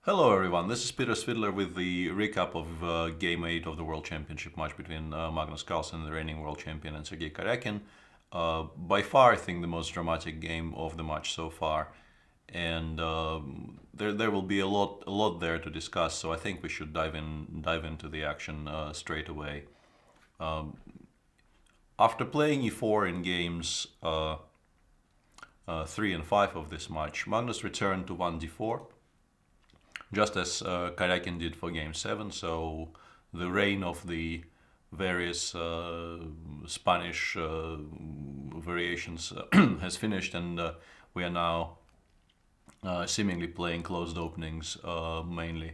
Hello everyone, this is Svidler with the recap of Game 8 of the World Championship match between Magnus Carlsen, the reigning world champion, and Sergey Karjakin. By far, I think the most dramatic game of the match so far, and there will be a lot there to discuss. So I think we should dive into the action straight away. After playing e4 in games 3 and 5 of this match, Magnus returned to 1d4. Just as Karjakin did for Game 7, so the reign of the various Spanish variations has finished, and we are now seemingly playing closed openings mainly.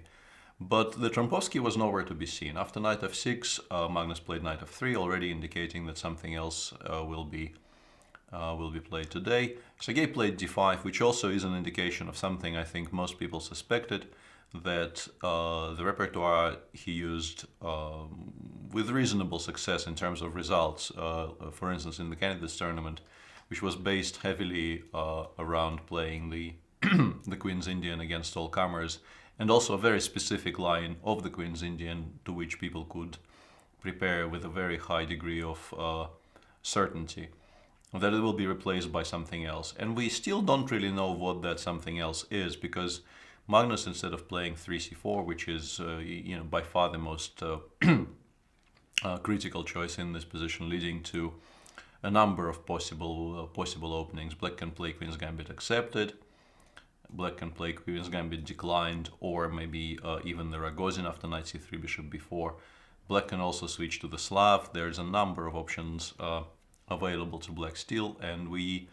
But the Trompovsky was nowhere to be seen. After knight f6, Magnus played knight f3, already indicating that something else will be played today. Sergey played d5, which also is an indication of something I think most people suspected, that the repertoire he used with reasonable success in terms of results, for instance in the candidates tournament, which was based heavily around playing the the Queen's Indian against all comers, and also a very specific line of the Queen's Indian to which people could prepare with a very high degree of certainty that it will be replaced by something else. And we still don't really know what that something else is, because Magnus, instead of playing 3c4, which is by far the most critical choice in this position, leading to a number of possible openings. Black can play Queen's Gambit accepted, Black can play Queen's Gambit declined, or maybe even the Ragozin after knight c3, bishop b4. Black can also switch to the Slav. There's a number of options available to Black still, and we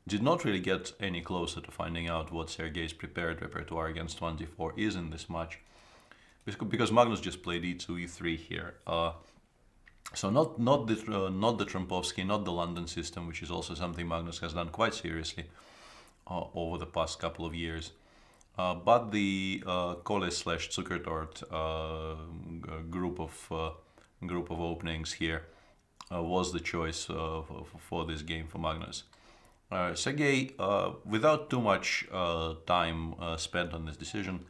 did not really get any closer to finding out what Sergey's prepared repertoire against 1d4 is in this match, because Magnus just played e2, e3 here. So not the Trompovsky, not the London system, which is also something Magnus has done quite seriously over the past couple of years, but the Koles/Zuckertort group of openings here was the choice for this game for Magnus. Sergey, without too much time spent on this decision,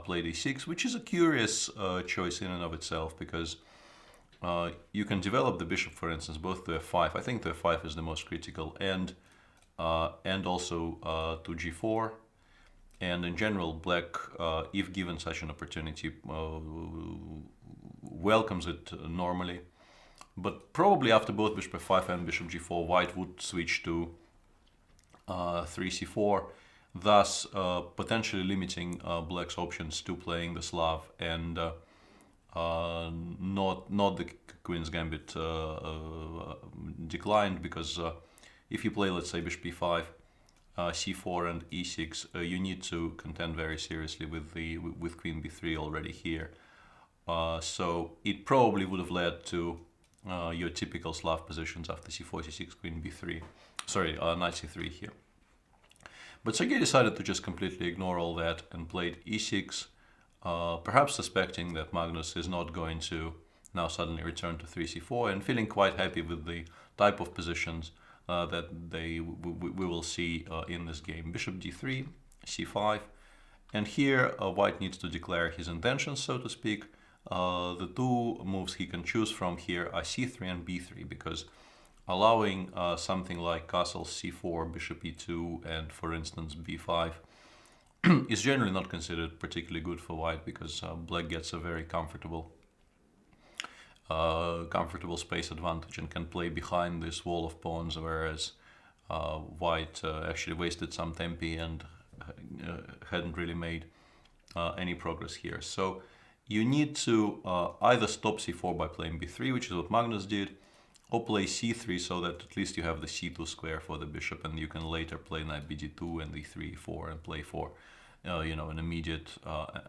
played e6, which is a curious choice in and of itself, because you can develop the bishop, for instance, both to f5. I think the f5 is the most critical, and also to g4. And in general, Black, if given such an opportunity, welcomes it normally. But probably after both bishop f5 and bishop g4, White would switch to 3c4, thus potentially limiting Black's options to playing the Slav and not the Queen's Gambit declined, because if you play, let's say, bishop b5, c4 and e6, you need to contend very seriously with Queen b3 already here. So it probably would have led to your typical Slav positions after c4, c6, Queen b3. Sorry, knight c3 here. But Sergey decided to just completely ignore all that and played e6, perhaps suspecting that Magnus is not going to now suddenly return to 3c4, and feeling quite happy with the type of positions that we will see in this game. Bishop d3, c5, and here White needs to declare his intentions, so to speak. The two moves he can choose from here are c3 and b3, because allowing something like castle c4, bishop e2, and for instance b5 is generally not considered particularly good for White, because Black gets a very comfortable space advantage and can play behind this wall of pawns, whereas White actually wasted some tempi and hadn't really made any progress here. So you need to either stop c4 by playing b3, which is what Magnus did, or play c3, so that at least you have the c2 square for the bishop, and you can later play knight bd2 and e3, e4, and play for an immediate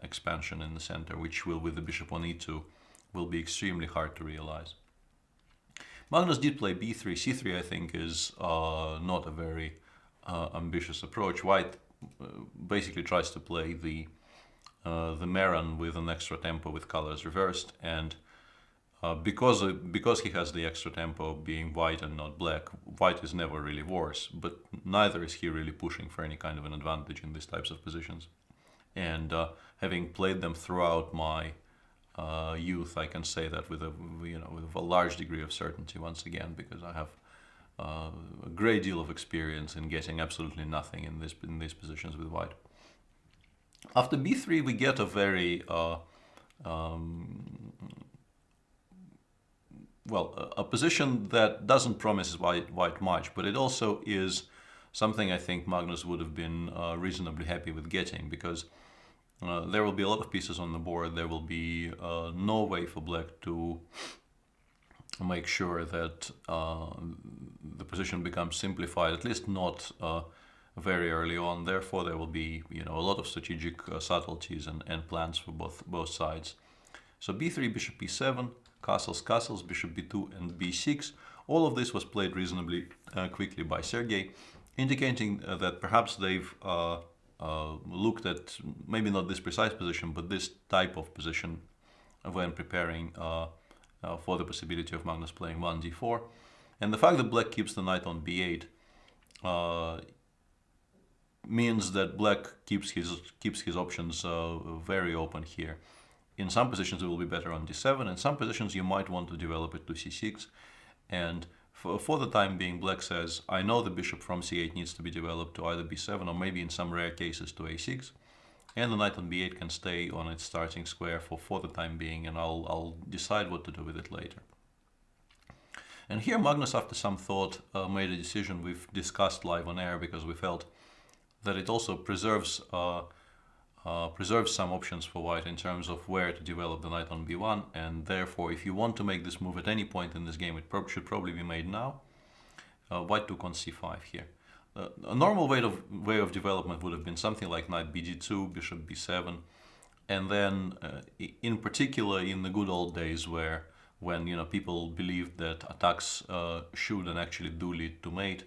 expansion in the center, which will, with the bishop on e2, will be extremely hard to realize. Magnus did play b3. c3, I think, is not a very ambitious approach. White basically tries to play the Meran with an extra tempo with colors reversed, and because he has the extra tempo, being White and not Black, White is never really worse, but neither is he really pushing for any kind of an advantage in these types of positions. And having played them throughout my youth, I can say that with a large degree of certainty once again, because I have a great deal of experience in getting absolutely nothing in these positions with white. After b3, we get a very a position that doesn't promise white much, but it also is something I think Magnus would have been reasonably happy with getting, because there will be a lot of pieces on the board. There will be no way for black to make sure that the position becomes simplified, at least not very early on. Therefore, there will be a lot of strategic subtleties and plans for both sides. So b3, bishop b7, castles, bishop b2 and b6. All of this was played reasonably quickly by Sergey, indicating that perhaps they've looked at maybe not this precise position, but this type of position when preparing for the possibility of Magnus playing 1d4. And the fact that black keeps the knight on b8 means that black keeps his options very open here. In some positions it will be better on d7, in some positions you might want to develop it to c6, and for the time being black says, I know the bishop from c8 needs to be developed to either b7 or maybe in some rare cases to a6, and the knight on b8 can stay on its starting square for the time being, and I'll decide what to do with it later. And here Magnus, after some thought, made a decision we've discussed live on air, because we felt that it also preserves some options for white in terms of where to develop the knight on b1, and therefore if you want to make this move at any point in this game, it should probably be made now. White took on c5 here. A normal way of development would have been something like knight bd2, bishop b7, and then in particular in the good old days when people believed that attacks should and actually do lead to mate,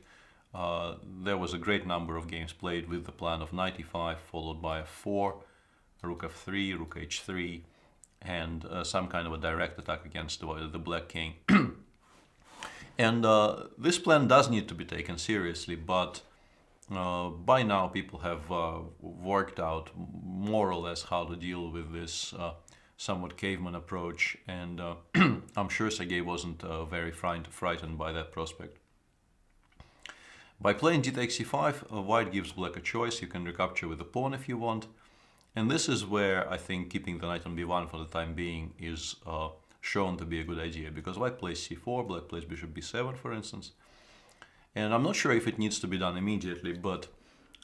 there was a great number of games played with the plan of knight e5 followed by a 4, rook f3, rook h3, and some kind of a direct attack against the black king. And this plan does need to be taken seriously, but by now people have worked out more or less how to deal with this somewhat caveman approach, and I'm sure Sergey wasn't very frightened by that prospect. By playing d takes c5, white gives black a choice. You can recapture with the pawn if you want, and this is where I think keeping the knight on b1 for the time being is shown to be a good idea, because white plays c4, black plays bishop b7 for instance, and I'm not sure if it needs to be done immediately, but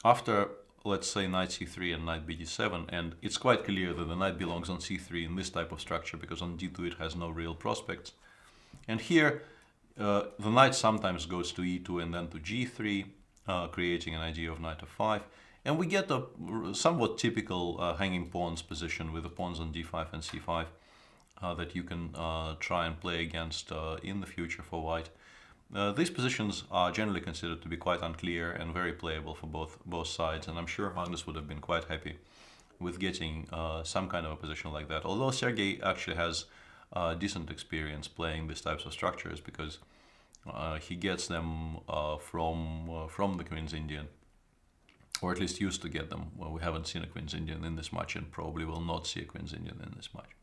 after, let's say, knight c3 and knight bd7, and it's quite clear that the knight belongs on c3 in this type of structure, because on d2 it has no real prospects, and here the knight sometimes goes to e2 and then to g3, creating an idea of knight f5, and we get a somewhat typical hanging pawns position with the pawns on d5 and c5 that you can try and play against in the future for white. These positions are generally considered to be quite unclear and very playable for both sides, and I'm sure Magnus would have been quite happy with getting some kind of a position like that, although Sergey actually has decent experience playing these types of structures, because he gets them from the Queen's Indian, or at least used to get them. Well, we haven't seen a Queen's Indian in this match and probably will not see a Queen's Indian in this match.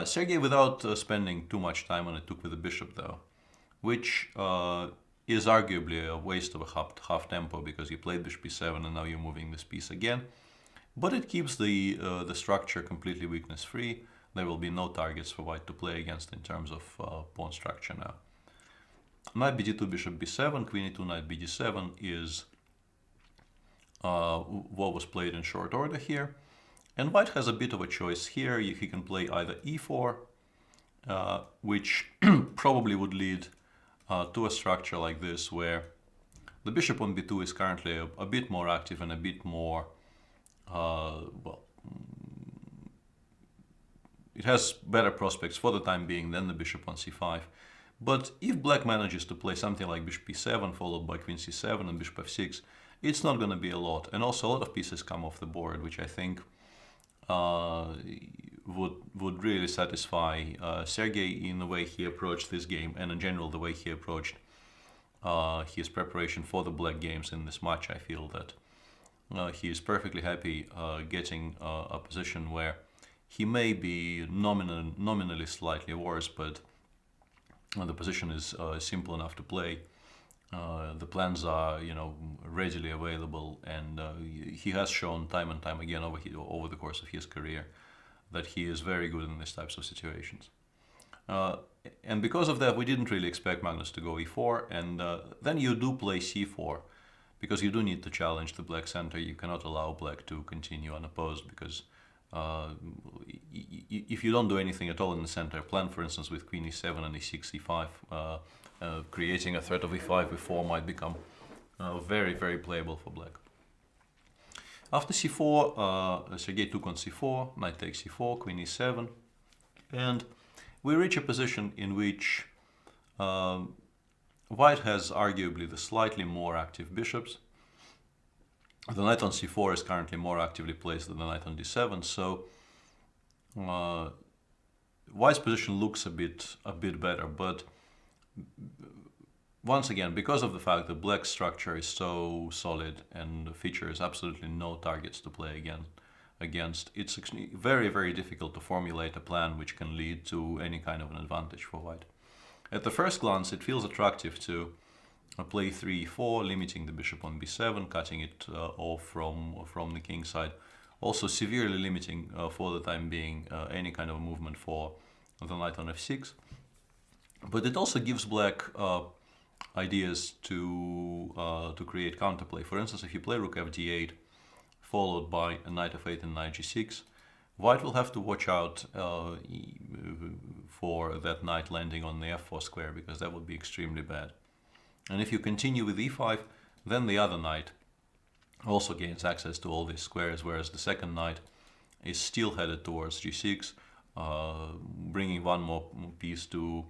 Sergey, without spending too much time on it, took with the bishop though, which is arguably a waste of a half tempo, because you played bishop b7 and now you're moving this piece again, but it keeps the structure completely weakness free. There will be no targets for white to play against in terms of pawn structure now. Knight bd2, bishop b7, queen e2, knight bd7 is what was played in short order here. And white has a bit of a choice here. He can play either e4, which probably would lead to a structure like this, where the bishop on b2 is currently a bit more active and a bit more, it has better prospects for the time being than the bishop on c5. But if black manages to play something like bishop b7 followed by queen c7 and bishop f6, it's not going to be a lot. And also a lot of pieces come off the board, which I think would really satisfy Sergey in the way he approached this game, and in general the way he approached his preparation for the black games in this match. I feel that he is perfectly happy getting a position where he may be nominally slightly worse, but the position is simple enough to play. The plans are, readily available, and he has shown time and time again over the course of his career that he is very good in these types of situations. And because of that, we didn't really expect Magnus to go e4, and then you do play c4, because you do need to challenge the black center. You cannot allow black to continue unopposed, because if you don't do anything at all in the center, plan for instance with queen e7 and e6, e5, creating a threat of e5, e4 might become very, very playable for black. After c4, Sergey took on c4, knight takes c4, queen e7, and we reach a position in which white has arguably the slightly more active bishops. The knight on c4 is currently more actively placed than the knight on d7, so white's position looks a bit better, but once again, because of the fact that black's structure is so solid and features absolutely no targets to play against, it's very, very difficult to formulate a plan which can lead to any kind of an advantage for white. At the first glance, it feels attractive to play 3e4, limiting the bishop on b7, cutting it off from the king side, also severely limiting for the time being any kind of movement for the knight on f6. But it also gives black ideas to create counterplay. For instance, if you play rook fd8 followed by a knight f8 and knight g6, white will have to watch out for that knight landing on the f4 square, because that would be extremely bad. And if you continue with e5, then the other knight also gains access to all these squares, whereas the second knight is still headed towards g6, bringing one more piece to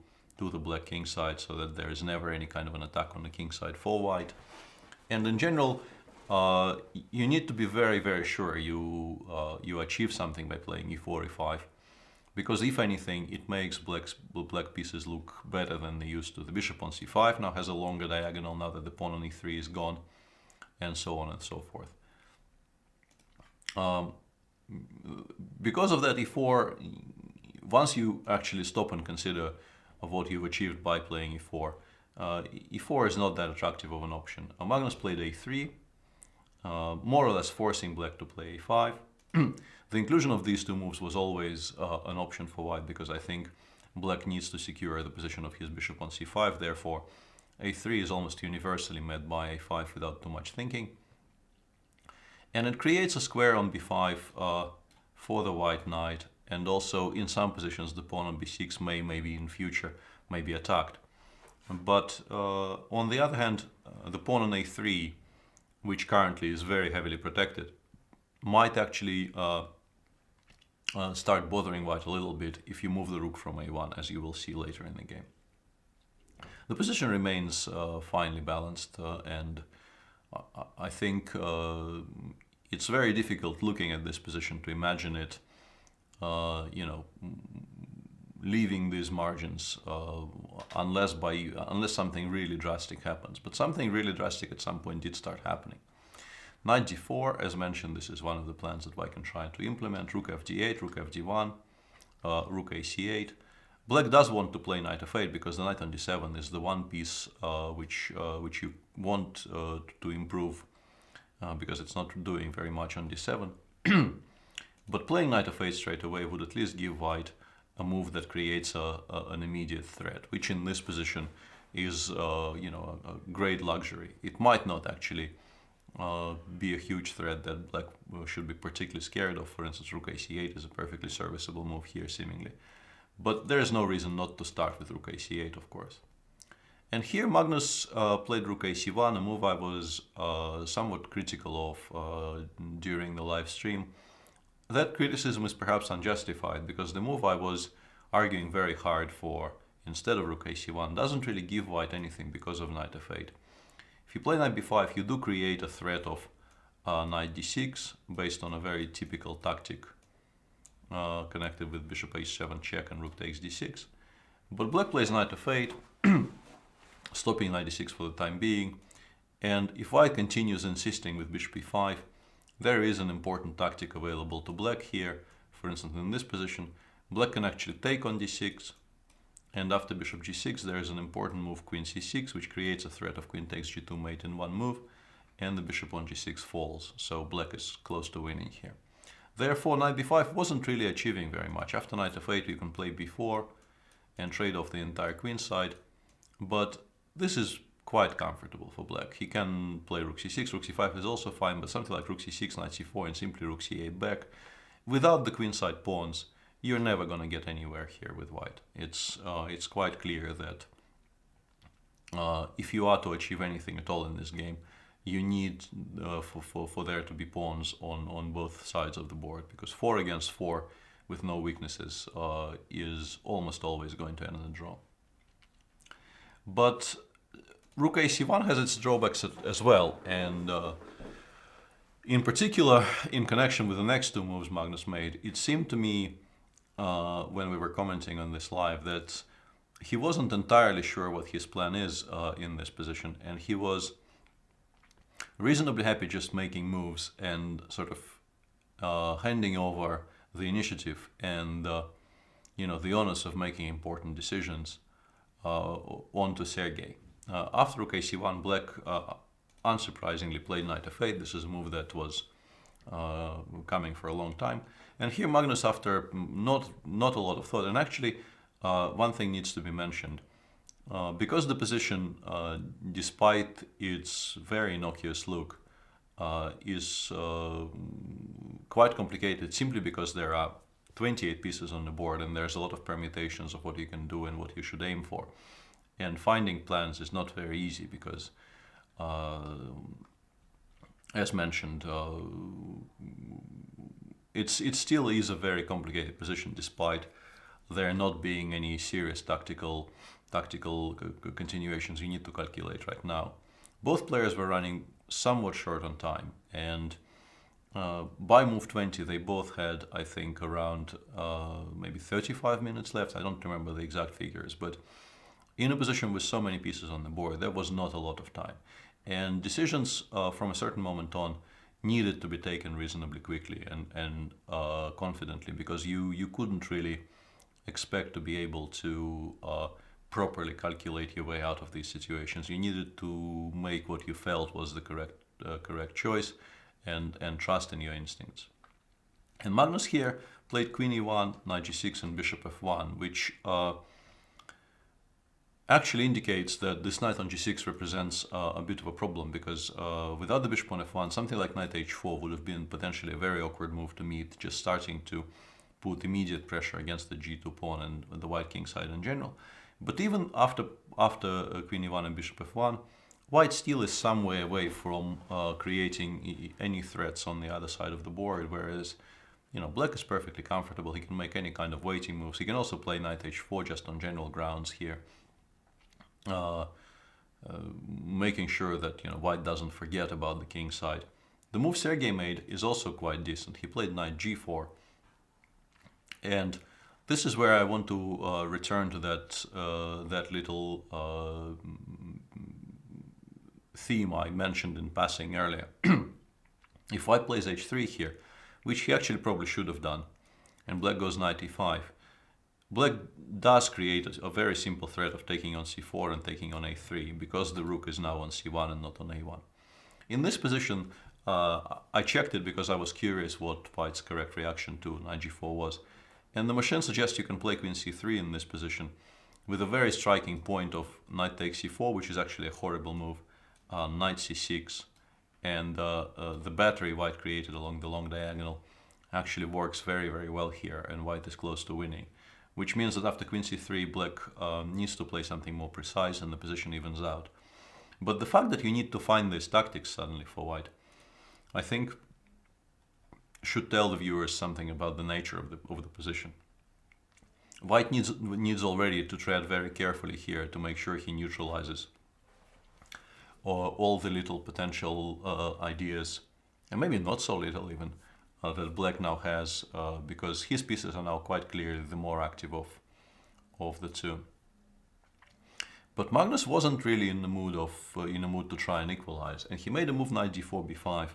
the black king side, so that there is never any kind of an attack on the king side for white. And in general, you need to be very, very sure you achieve something by playing e4, e5, because if anything, it makes black pieces look better than they used to. The bishop on c5 now has a longer diagonal now that the pawn on e3 is gone, and so on and so forth. Because of that, e4, once you actually stop and consider of what you've achieved by playing e4, e4 is not that attractive of an option. Magnus played a3, more or less forcing black to play a5. The inclusion of these two moves was always an option for white, because I think black needs to secure the position of his bishop on c5. Therefore, a3 is almost universally met by a5 without too much thinking. And it creates a square on b5 for the white knight, and also in some positions the pawn on b6 maybe in future may be attacked. But on the other hand, the pawn on a3, which currently is very heavily protected, might actually start bothering white a little bit if you move the rook from a1, as you will see later in the game. The position remains finely balanced, and I think it's very difficult looking at this position to imagine it, leaving these margins unless something really drastic happens. But something really drastic at some point did start happening. Knight d4, as mentioned, this is one of the plans that white can try to implement. Rook fd8, rook fd1, rook ac8. Black does want to play knight f8, because the knight on d7 is the one piece which you want to improve, because it's not doing very much on d7. But playing knight f8 straight away would at least give white a move that creates an immediate threat, which in this position is a great luxury. It might not actually be a huge threat that black should be particularly scared of. For instance, rook ac8 is a perfectly serviceable move here, seemingly. But there is no reason not to start with rook ac8, of course. And here Magnus played rook ac1, a move I was somewhat critical of during the live stream. That criticism is perhaps unjustified, because the move I was arguing very hard for instead of rook ac1 doesn't really give white anything because of knight f8. If you play knight b5, you do create a threat of knight d6 based on a very typical tactic connected with bishop h7 check and rook takes d6. But black plays knight f8, stopping knight d6 for the time being. And if white continues insisting with bishop e5, there is an important tactic available to black here. For instance, in this position, black can actually take on d6, and after bishop g6 there is an important move queen c6, which creates a threat of queen takes g2 mate in one move, and the bishop on g6 falls, so black is close to winning here. Therefore, knight b5 wasn't really achieving very much. After knight f8 you can play b4 and trade off the entire queen side, but this is quite comfortable for black. He can play rook c6, rook c5 is also fine, but something like rook c6, knight c4, and simply rook c8 back, without the queenside pawns, you're never going to get anywhere here with white. It's quite clear that if you are to achieve anything at all in this game, you need for there to be pawns on both sides of the board, because 4 against 4 with no weaknesses is almost always going to end in a draw. But rook ac1 has its drawbacks as well, and in particular, in connection with the next two moves Magnus made, it seemed to me when we were commenting on this live that he wasn't entirely sure what his plan is in this position, and he was reasonably happy just making moves and sort of handing over the initiative and the onus of making important decisions onto Sergey. After rook ac1, black unsurprisingly played knight f8. This is a move that was coming for a long time. And here Magnus, after not a lot of thought, and actually one thing needs to be mentioned. Because the position, despite its very innocuous look, is quite complicated simply because there are 28 pieces on the board and there's a lot of permutations of what you can do and what you should aim for. And finding plans is not very easy because, as mentioned, it still is a very complicated position despite there not being any serious tactical continuations you need to calculate right now. Both players were running somewhat short on time, and by move 20 they both had, I think, around maybe 35 minutes left. I don't remember the exact figures, but in a position with so many pieces on the board, there was not a lot of time. And decisions from a certain moment on needed to be taken reasonably quickly and confidently, because you couldn't really expect to be able to properly calculate your way out of these situations. You needed to make what you felt was the correct choice and trust in your instincts. And Magnus here played queen e1, knight g6, and bishop f1, which actually indicates that this knight on g6 represents a bit of a problem, because without the bishop on f1, something like knight h4 would have been potentially a very awkward move to meet, just starting to put immediate pressure against the g2 pawn and the white king side in general. But even after queen e1 and bishop f1, white still is some way away from creating any threats on the other side of the board, whereas black is perfectly comfortable. He can make any kind of waiting moves. He can also play knight h4 just on general grounds here, making sure that white doesn't forget about the king side. The move Sergey made is also quite decent. He played knight g4, and this is where I want to return to that little theme I mentioned in passing earlier. If white plays h3 here, which he actually probably should have done, and black goes knight e5, black does create a very simple threat of taking on c4 and taking on a3, because the rook is now on c1 and not on a1. In this position, I checked it because I was curious what white's correct reaction to knight g4 was. And the machine suggests you can play queen c3 in this position with a very striking point of knight takes c4, which is actually a horrible move, knight c6, and the battery white created along the long diagonal actually works very, very well here, and white is close to winning, which means that after queen c3, black needs to play something more precise and the position evens out. But the fact that you need to find these tactics suddenly for white, I think, should tell the viewers something about the nature of the position. White needs already to tread very carefully here to make sure he neutralizes all the little potential ideas, and maybe not so little even, that black now has, because his pieces are now quite clearly the more active of the two. But Magnus wasn't really in the mood to try and equalize, and he made a move knight d4 b5,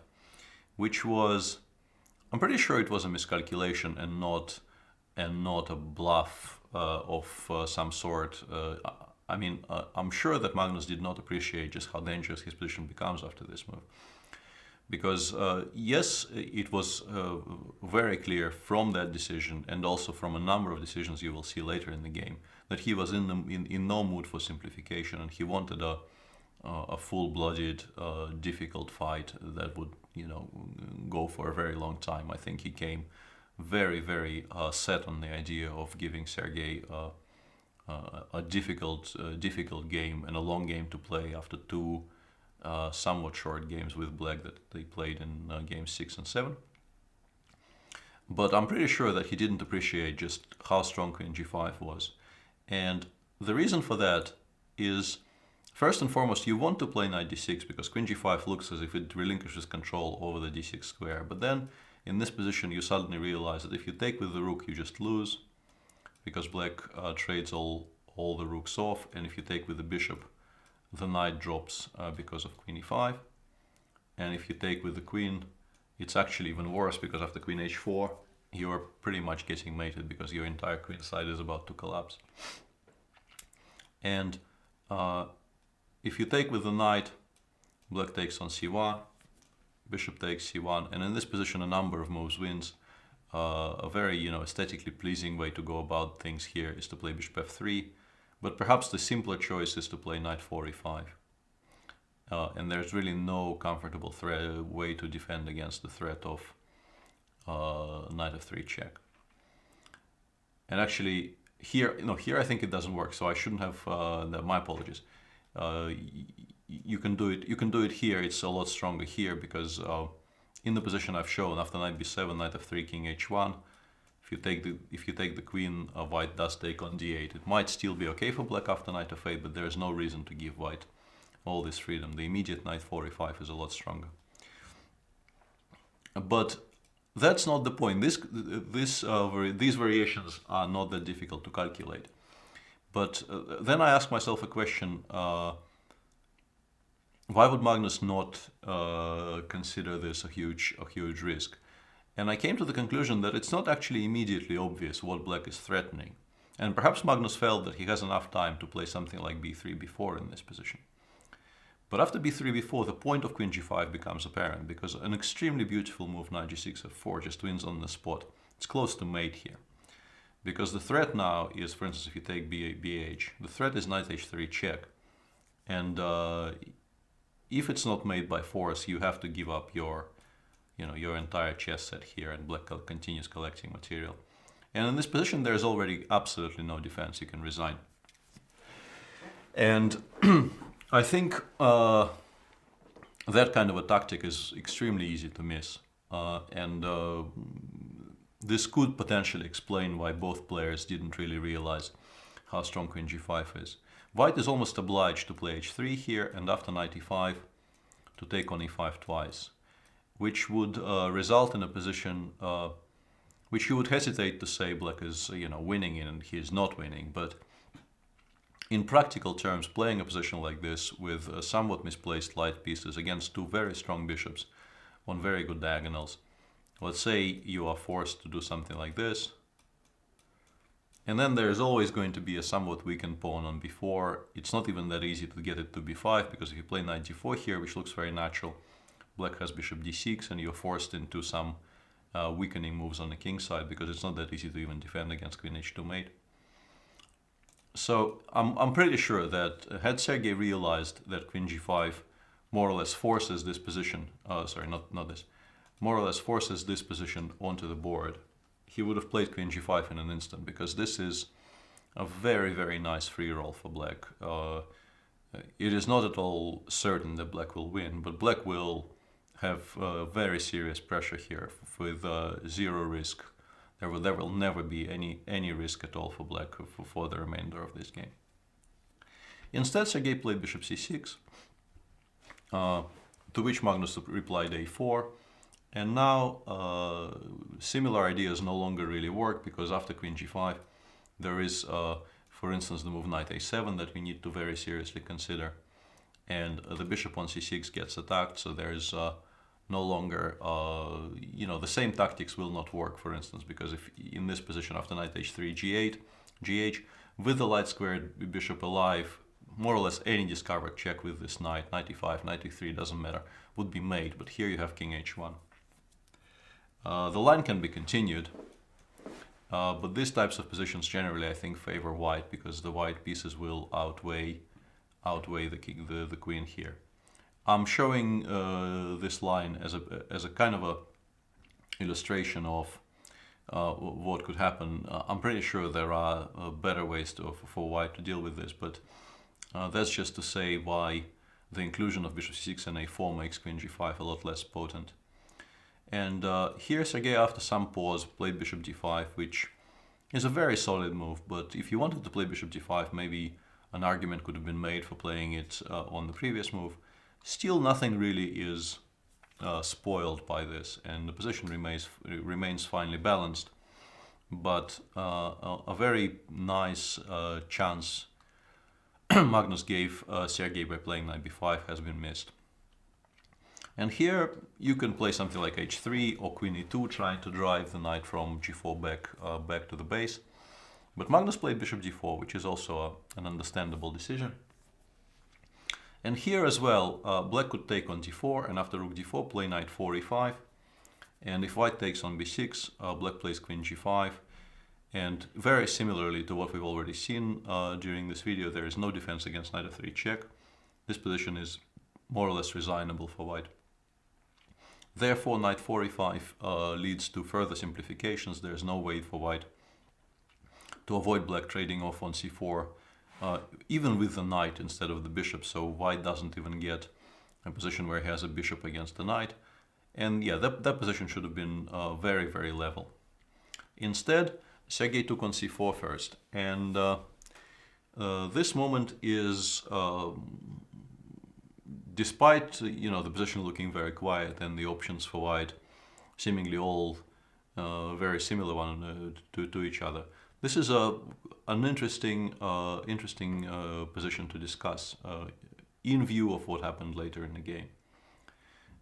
which was, I'm pretty sure it was a miscalculation and not a bluff of some sort. I'm sure that Magnus did not appreciate just how dangerous his position becomes after this move. Because yes, it was very clear from that decision, and also from a number of decisions you will see later in the game, that he was in no mood for simplification, and he wanted a full-blooded, difficult fight that would, go for a very long time. I think he came very, very set on the idea of giving Sergey a difficult game and a long game to play after two somewhat short games with black that they played in games 6 and 7. But I'm pretty sure that he didn't appreciate just how strong Queen G5 was. And the reason for that is, first and foremost, you want to play Knight D6 because Queen G5 looks as if it relinquishes control over the D6 square. But then in this position you suddenly realize that if you take with the rook you just lose, because black trades all the rooks off, and if you take with the bishop the knight drops because of Queen E5, and if you take with the queen it's actually even worse, because after Queen H4 you are pretty much getting mated because your entire queen side is about to collapse. And if you take with the knight, black takes on C1, bishop takes C1, and in this position a number of moves wins. A very aesthetically pleasing way to go about things here is to play bishop F3, but perhaps the simpler choice is to play knight 4 E5. And there's really no comfortable way to defend against the threat of knight F3 check. And actually here I think it doesn't work, so I shouldn't have, my apologies. You can do it here. It's a lot stronger here because in the position I've shown, after knight b7, knight f3, king h1, if you take the queen, white does take on d8. It might still be okay for black after knight f8, but there is no reason to give white all this freedom. The immediate knight 4 e5 is a lot stronger. But that's not the point. These variations are not that difficult to calculate. But then I ask myself a question. Why would Magnus not consider this a huge risk? And I came to the conclusion that it's not actually immediately obvious what black is threatening. And perhaps Magnus felt that he has enough time to play something like b3, b4 in this position. But after b3, b4, the point of Queen g5 becomes apparent, because an extremely beautiful move, knight g6, f4, just wins on the spot. It's close to mate here. Because the threat now is, for instance, if you take bh, the threat is knight h3 check. And if it's not made by force, you have to give up your entire chess set here, and black continues collecting material. And in this position, there's already absolutely no defense. You can resign. And I think that kind of a tactic is extremely easy to miss. This could potentially explain why both players didn't really realize how strong Queen g5 is. White is almost obliged to play h3 here, and after knight e5 to take on e5 twice, which would result in a position which you would hesitate to say black is winning in, and he is not winning. But in practical terms, playing a position like this with somewhat misplaced light pieces against two very strong bishops on very good diagonals, let's say you are forced to do something like this, and then there's always going to be a somewhat weakened pawn on b4. It's not even that easy to get it to b5, because if you play knight d4 here, which looks very natural, black has bishop d6, and you're forced into some weakening moves on the king side, because it's not that easy to even defend against Queen h2 mate. So I'm pretty sure that had Sergey realized that Queen g5 more or less forces this position, more or less forces this position onto the board, he would have played Queen g5 in an instant, because this is a very, very nice free roll for black. It is not at all certain that black will win, but black will have very serious pressure here with zero risk. There will never be any risk at all for black for the remainder of this game. Instead, Sergey played bishop c6, to which Magnus replied a4. And now similar ideas no longer really work, because after Queen g5 there is, for instance, the move knight a7 that we need to very seriously consider. And the bishop on c6 gets attacked, so there is no longer, the same tactics will not work, for instance, because if in this position after knight h3, g8, gh, with the light squared bishop alive, more or less any discovered check with this knight, knight e5, knight e3, doesn't matter, would be made, but here you have king h1. The line can be continued, but these types of positions generally, I think, favor white because the white pieces will outweigh the queen here. I'm showing this line as a kind of a illustration of what could happen. I'm pretty sure there are better ways for white to deal with this, but that's just to say why the inclusion of bishop c6 and a4 makes queen g5 a lot less potent. And here Sergey, after some pause, played bishop d5, which is a very solid move, but if you wanted to play bishop d5, maybe an argument could have been made for playing it on the previous move. Still, nothing really is spoiled by this, and the position remains finely balanced. But a very nice chance Magnus gave Sergey by playing knight b5 has been missed. And here you can play something like h3 or queen e2, trying to drive the knight from g4 back to the base. But Magnus played bishop d4, which is also an understandable decision. And here as well, black could take on d4, and after rook d4, play knight 4 e5. And if white takes on b6, black plays queen g5. And very similarly to what we've already seen during this video, there is no defense against knight f3 check. This position is more or less resignable for white. Therefore, knight 4 e5 leads to further simplifications. There is no way for white to avoid black trading off on c4, even with the knight instead of the bishop. So white doesn't even get a position where he has a bishop against the knight. And yeah, that position should have been very, very level. Instead, Sergey took on c4 first. And this moment is, despite the position looking very quiet and the options for white seemingly all very similar one to each other, this is an interesting position to discuss in view of what happened later in the game.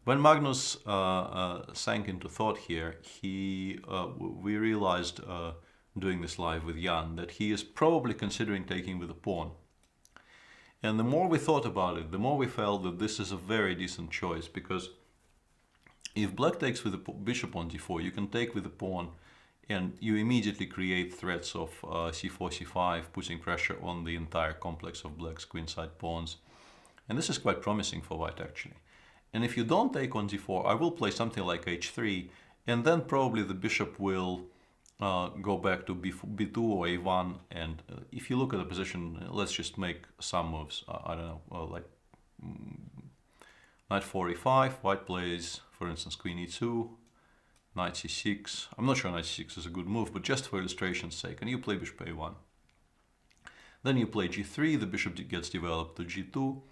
When Magnus sank into thought here, we realized doing this live with Jan that he is probably considering taking with a pawn. And the more we thought about it, the more we felt that this is a very decent choice, because if black takes with the bishop on d4, you can take with the pawn, and you immediately create threats of c4, c5, putting pressure on the entire complex of black's queenside pawns. And this is quite promising for white, actually. And if you don't take on d4, I will play something like h3, and then probably the bishop will go back to b2 or a1. And if you look at the position, let's just make some moves. I don't know, like knight 4 e5, white plays, for instance, queen e2, knight c6. I'm not sure knight c6 is a good move, but just for illustration's sake. And you play bishop a1. Then you play g3, the bishop gets developed to g2.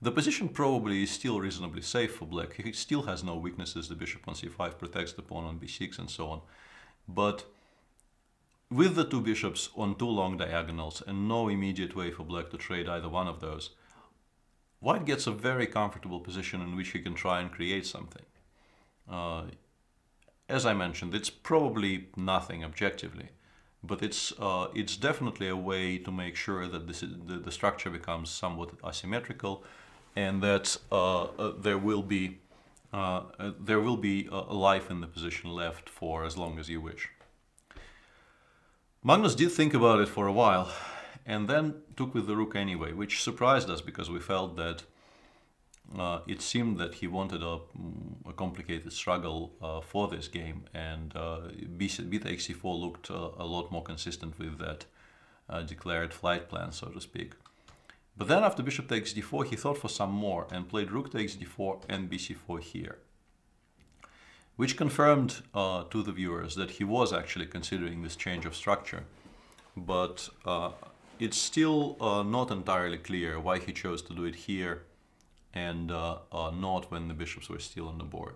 The position probably is still reasonably safe for black. He still has no weaknesses. The bishop on c5 protects the pawn on b6 and so on. But with the two bishops on two long diagonals and no immediate way for black to trade either one of those, white gets a very comfortable position in which he can try and create something. As I mentioned, it's probably nothing objectively, but it's definitely a way to make sure that the structure becomes somewhat asymmetrical, and that there will be a life in the position left for as long as you wish. Magnus did think about it for a while, and then took with the rook anyway, which surprised us because we felt that it seemed that he wanted a complicated struggle for this game, and beta xc4 looked a lot more consistent with that declared flight plan, so to speak. But then after bishop takes d4, he thought for some more and played rook takes d4 and bc4 here, which confirmed to the viewers that he was actually considering this change of structure. But it's still not entirely clear why he chose to do it here and not when the bishops were still on the board.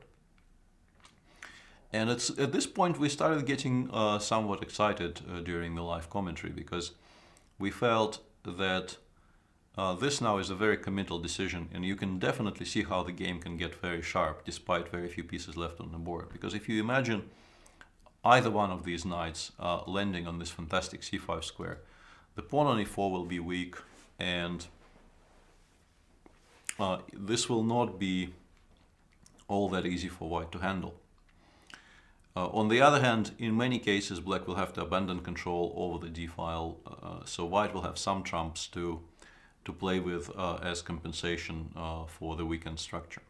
And it's at this point we started getting somewhat excited during the live commentary, because we felt that this now is a very committal decision, and you can definitely see how the game can get very sharp despite very few pieces left on the board. Because if you imagine either one of these knights landing on this fantastic c5 square, the pawn on e4 will be weak, and this will not be all that easy for white to handle. On the other hand, in many cases, black will have to abandon control over the d-file, so white will have some trumps to play with as compensation for the weakened structure.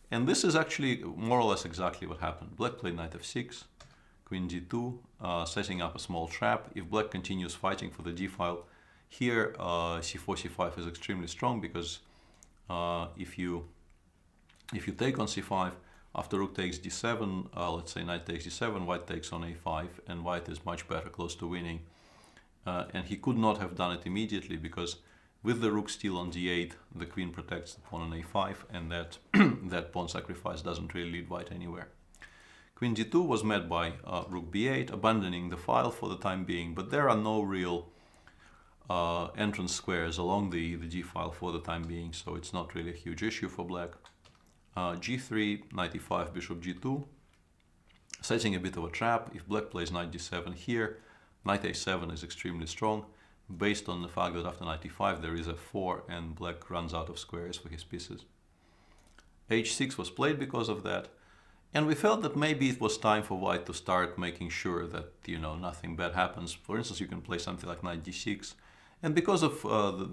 And this is actually more or less exactly what happened. Black played knight f6, queen d2, setting up a small trap. If black continues fighting for the d-file, here c4, c5 is extremely strong, because if you take on c5, after rook takes d7, let's say knight takes d7, white takes on a5, and white is much better, close to winning. And he could not have done it immediately, because with the rook still on d8, the queen protects the pawn on a5, and that, that pawn sacrifice doesn't really lead white anywhere. Queen d2 was met by rook b8, abandoning the file for the time being, but there are no real entrance squares along the d-file for the time being, so it's not really a huge issue for black. G3, knight e5, bishop g2, setting a bit of a trap. If black plays knight d7 here, knight a7 is extremely strong, based on the fact that after knight e5 there is f4 and black runs out of squares for his pieces. h6 was played because of that, and we felt that maybe it was time for white to start making sure that, you know, nothing bad happens. For instance, you can play something like knight d6, and because of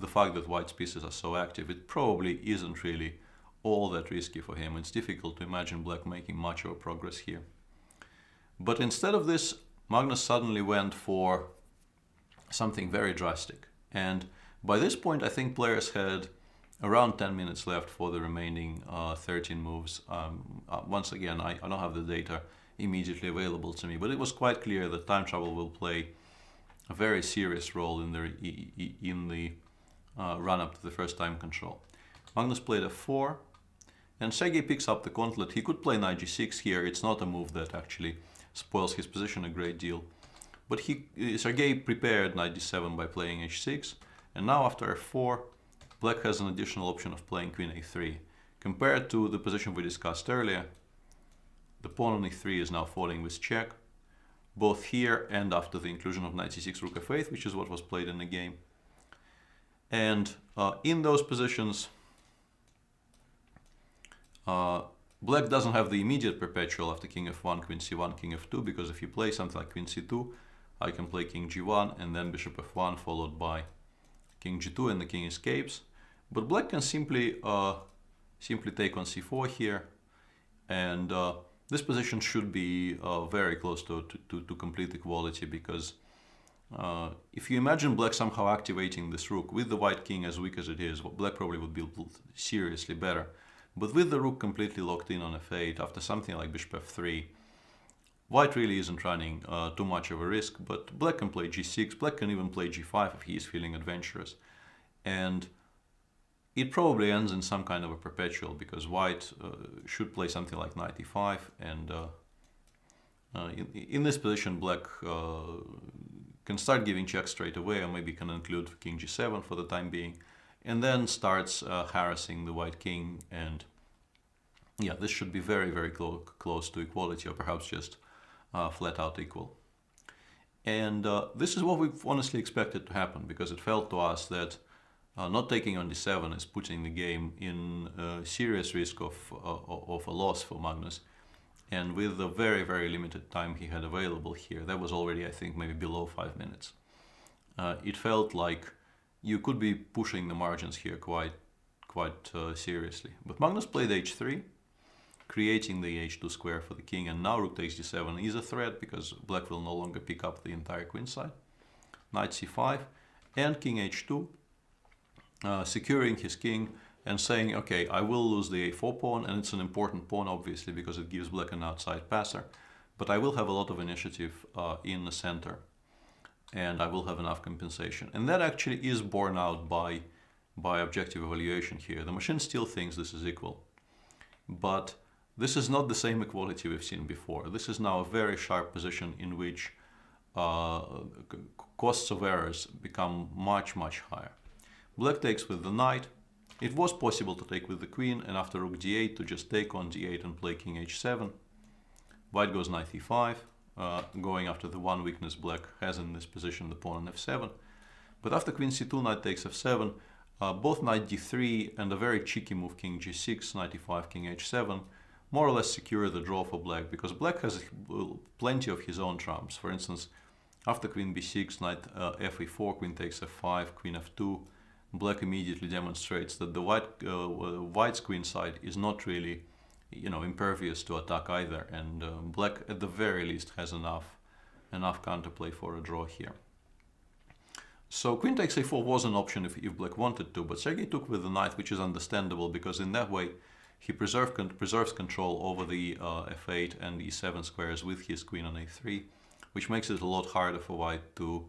the fact that white's pieces are so active, it probably isn't really all that risky for him. It's difficult to imagine black making much of a progress here. But instead of this, Magnus suddenly went for something very drastic. And by this point, I think players had around 10 minutes left for the remaining 13 moves. Once again, I don't have the data immediately available to me, but it was quite clear that time travel will play a very serious role in the run-up to the first time control. Magnus played f4, and Sergey picks up the gauntlet. He could play knight g6 here. It's not a move that actually spoils his position a great deal. But Sergey prepared knight d7 by playing h6, and now after f4, black has an additional option of playing queen a3. Compared to the position we discussed earlier, the pawn on e3 is now falling with check, both here and after the inclusion of knight c6, rook f8, which is what was played in the game. And in those positions, black doesn't have the immediate perpetual after king f1, queen c1, king f2, because if you play something like queen c2, I can play king g1 and then bishop f1 followed by king g2, and the king escapes. But black can simply take on c4 here, and this position should be very close to complete equality, because if you imagine black somehow activating this rook with the white king as weak as it is, black probably would be seriously better. But with the rook completely locked in on f8, after something like bishop f3, white really isn't running too much of a risk, but black can play g6, black can even play g5 if he is feeling adventurous. And it probably ends in some kind of a perpetual, because white should play something like knight e5, and in this position black can start giving checks straight away, or maybe can include king g7 for the time being, and then starts harassing the white king. And yeah, this should be very, very close to equality, or perhaps just flat out equal. And this is what we've honestly expected to happen, because it felt to us that not taking on d7 is putting the game in serious risk of a loss for Magnus. And with the very, very limited time he had available here, that was already, I think, maybe below 5 minutes, it felt like you could be pushing the margins here quite seriously. But Magnus played h3, creating the h2 square for the king, and now rook takes d7 is a threat, because black will no longer pick up the entire queen side. Knight c5 and king h2, securing his king and saying, okay, I will lose the a4 pawn, and it's an important pawn obviously because it gives black an outside passer, but I will have a lot of initiative in the center, and I will have enough compensation. And that actually is borne out by objective evaluation here. The machine still thinks this is equal, but this is not the same equality we've seen before. This is now a very sharp position in which costs of errors become much, much higher. Black takes with the knight. It was possible to take with the queen, and after rook d8 to just take on d8 and play king h7. White goes knight e5, going after the one weakness black has in this position, the pawn on f7. But after queen c2, knight takes f7, both knight d3 and a very cheeky move king g6, knight e5, king h7 more or less secure the draw for black, because black has plenty of his own trumps. For instance, after queen b6, knight f4, queen takes f5, queen f2, black immediately demonstrates that the white's queen side is not really, impervious to attack either, and black at the very least has enough counterplay for a draw here. So queen takes a4 was an option if black wanted to, but Sergey took with the knight, which is understandable, because in that way he preserves control over the f8 and e7 squares with his queen on a3, which makes it a lot harder for white to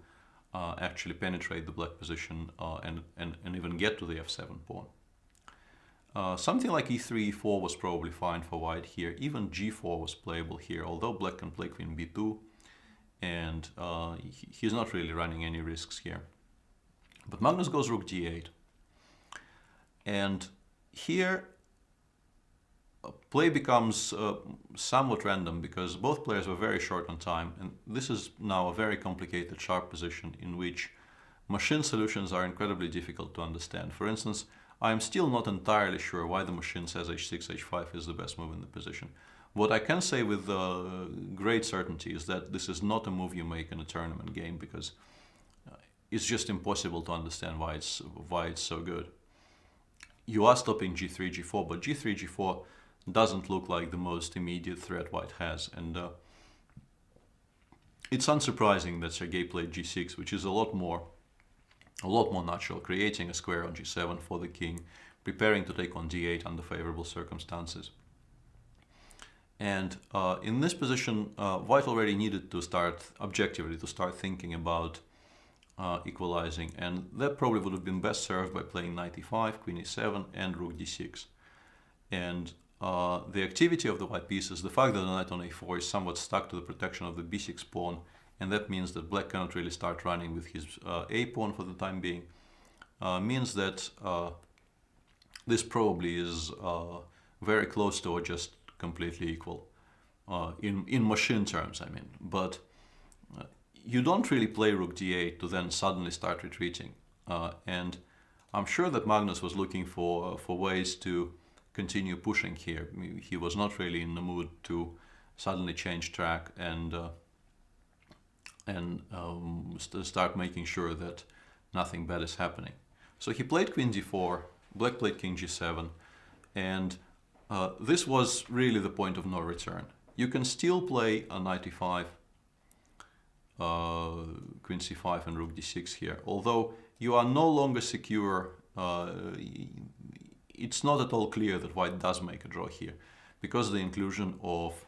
actually penetrate the black position and even get to the f7 pawn. Something like e3, e4 was probably fine for white here. Even g4 was playable here, although black can play queen b2, and he's not really running any risks here. But Magnus goes rook d8, and here play becomes somewhat random, because both players were very short on time, and this is now a very complicated sharp position in which machine solutions are incredibly difficult to understand. For instance, I am still not entirely sure why the machine says h6, h5 is the best move in the position. What I can say with great certainty is that this is not a move you make in a tournament game, because it's just impossible to understand why it's so good. You are stopping g3, g4, but g3, g4 doesn't look like the most immediate threat white has, and it's unsurprising that Sergey played g6, which is a lot more natural, creating a square on g7 for the king, preparing to take on d8 under favorable circumstances. And in this position, white already needed to start objectively to start thinking about equalizing, and that probably would have been best served by playing knight e5, queen e7, and rook d6. And the activity of the white pieces, the fact that the knight on a4 is somewhat stuck to the protection of the b6 pawn, and that means that black cannot really start running with his a pawn for the time being, means that this probably is very close to or just completely equal in machine terms, I mean. But you don't really play rook d8 to then suddenly start retreating, and I'm sure that Magnus was looking for ways to continue pushing here. He was not really in the mood to suddenly change track and start making sure that nothing bad is happening. So he played queen d4, black played king g7, and this was really the point of no return. You can still play a knight e5, queen c5 and rook d6 here, although you are no longer secure. It's not at all clear that white does make a draw here, because the inclusion of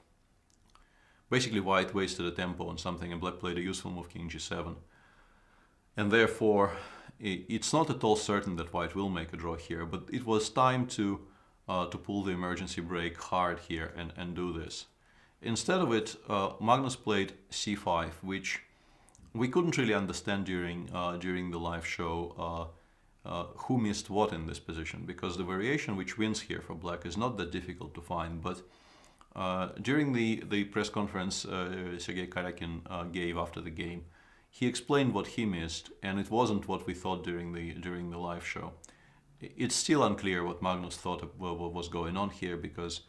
basically white wasted a tempo on something and black played a useful move king g7, and therefore it's not at all certain that white will make a draw here. But it was time to pull the emergency brake hard here and do this. Instead of it, Magnus played c5, which we couldn't really understand during the live show. Who missed what in this position, because the variation which wins here for black is not that difficult to find. But during the press conference Sergey Karjakin gave after the game, he explained what he missed, and it wasn't what we thought during the live show. It's still unclear what Magnus thought what was going on here, because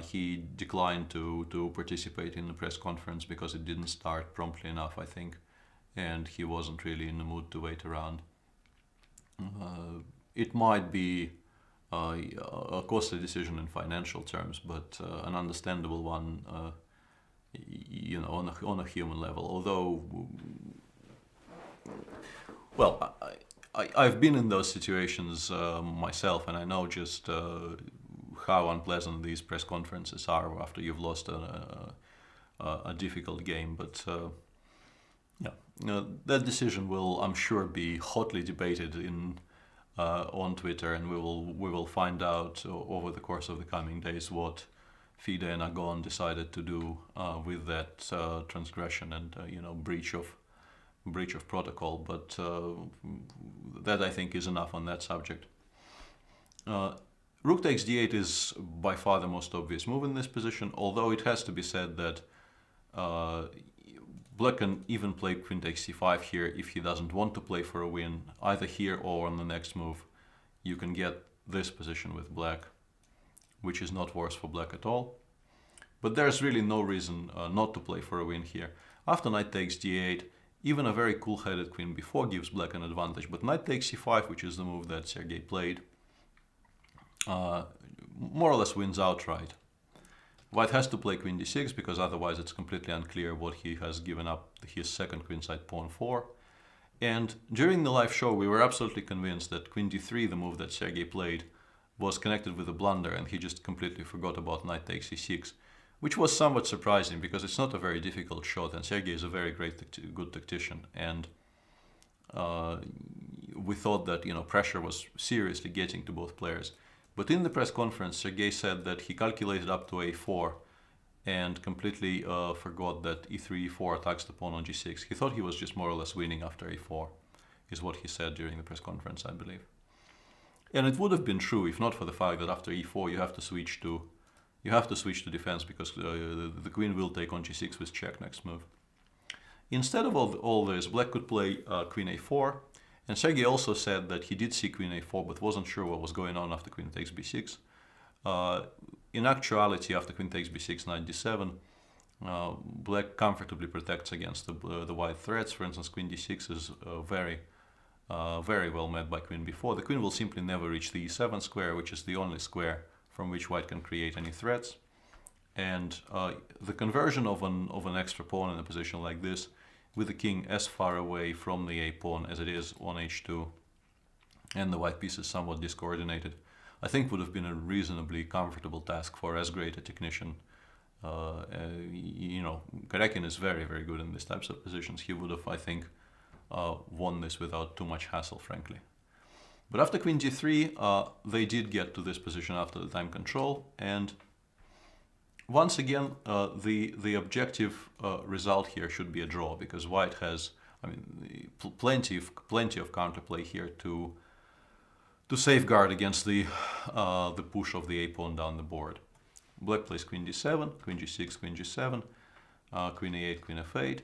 he declined to participate in the press conference because it didn't start promptly enough, I think, and he wasn't really in the mood to wait around. It might be a costly decision in financial terms, but an understandable one, on a human level. Although, well, I've been in those situations myself, and I know just how unpleasant these press conferences are after you've lost a difficult game. But that decision will, I'm sure, be hotly debated on Twitter, and we will find out over the course of the coming days what FIDE and Agon decided to do with that transgression and breach of breach of protocol, but that I think is enough on that subject. Rook takes d8 is by far the most obvious move in this position, although it has to be said that Black can even play queen takes c5 here if he doesn't want to play for a win, either here or on the next move. You can get this position with Black, which is not worse for Black at all. But there's really no reason not to play for a win here. After knight takes d8, even a very cool-headed queen b4 gives Black an advantage, but knight takes c5, which is the move that Sergey played, more or less wins outright. White has to play queen d6 because otherwise it's completely unclear what he has given up his second queenside pawn for. And during the live show we were absolutely convinced that queen d3, the move that Sergey played, was connected with a blunder, and he just completely forgot about knight takes e6, which was somewhat surprising because it's not a very difficult shot and Sergey is a very good tactician, and we thought that pressure was seriously getting to both players. But in the press conference, Sergey said that he calculated up to a4 and completely forgot that e3, e4 attacks the pawn on g6. He thought he was just more or less winning after a4, is what he said during the press conference, I believe. And it would have been true if not for the fact that after e4 you have to switch to defense because the queen will take on g6 with check next move. Instead of all this, Black could play queen a4. And Sergey also said that he did see queen a4 but wasn't sure what was going on after queen takes b6. In actuality, after queen takes b6, knight d7, Black comfortably protects against the white threats. For instance, queen d6 is very well met by queen b4. The queen will simply never reach the e7 square, which is the only square from which white can create any threats. And the conversion of an extra pawn in a position like this, with the king as far away from the a-pawn as it is on h2, and the white piece is somewhat discoordinated, I think would have been a reasonably comfortable task for as great a technician. Karjakin is very, very good in these types of positions. He would have, I think, won this without too much hassle, frankly. But after queen g3, they did get to this position after the time control, and once again, the objective result here should be a draw because white has, plenty of counterplay here to safeguard against the push of the a-pawn down the board. Black plays queen d7, queen g6, queen g7, queen a8, queen f8,